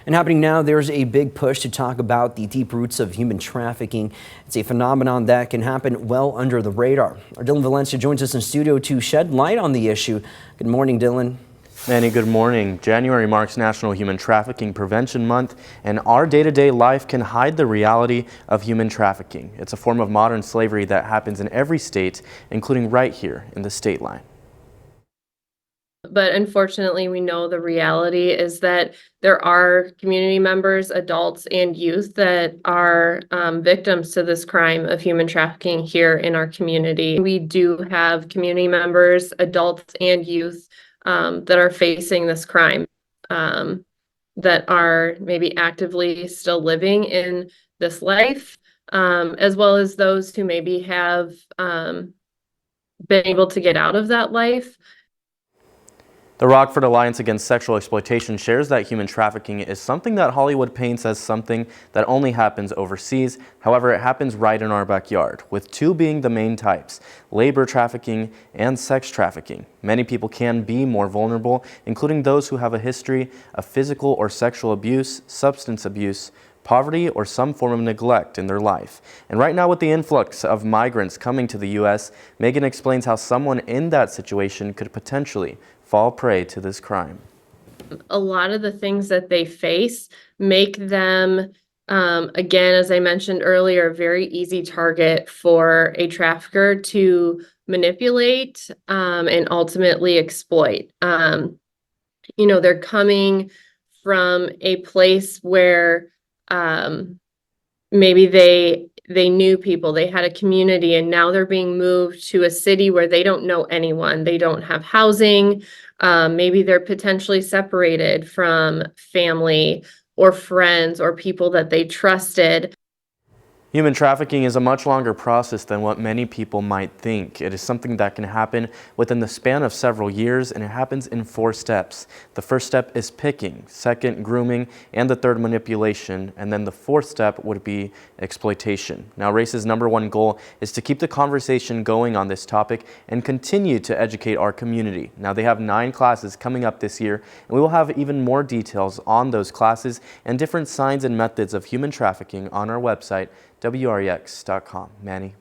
And happening now, there's a big push to talk about the deep roots of human trafficking. It's a phenomenon that can happen well under the radar. Our Dylan Valencia joins us in studio to shed light on the issue. Good morning, Dylan. Manny, good morning. January marks National Human Trafficking Prevention Month, and our day-to-day life can hide the reality of human trafficking. It's a form of modern slavery that happens in every state, including right here in the state line. But unfortunately, we know the reality is that there are community members, adults, and youth that are victims to this crime of human trafficking here in our community. We do have community members, adults, and youth that are facing this crime, that are maybe actively still living in this life, as well as those who maybe have been able to get out of that life. The Rockford Alliance Against Sexual Exploitation shares that human trafficking is something that Hollywood paints as something that only happens overseas. However, it happens right in our backyard, with two being the main types: labor trafficking and sex trafficking. Many people can be more vulnerable, including those who have a history of physical or sexual abuse, substance abuse, poverty, or some form of neglect in their life. And right now, with the influx of migrants coming to the U.S., Megan explains how someone in that situation could potentially fall prey to this crime. A lot of the things that they face make them, again, as I mentioned earlier, a very easy target for a trafficker to manipulate and ultimately exploit. They're coming from a place where maybe they knew people, they had a community, and now they're being moved to a city where they don't know anyone. They don't have housing. Maybe they're potentially separated from family or friends or people that they trusted. Human trafficking is a much longer process than what many people might think. It is something that can happen within the span of several years, and it happens in 4 steps. The first step is picking, second grooming, and the third manipulation, and then the 4th step would be exploitation. Now, RACE's #1 goal is to keep the conversation going on this topic and continue to educate our community. Now, they have 9 classes coming up this year, and we will have even more details on those classes and different signs and methods of human trafficking on our website, WREX.com. Manny.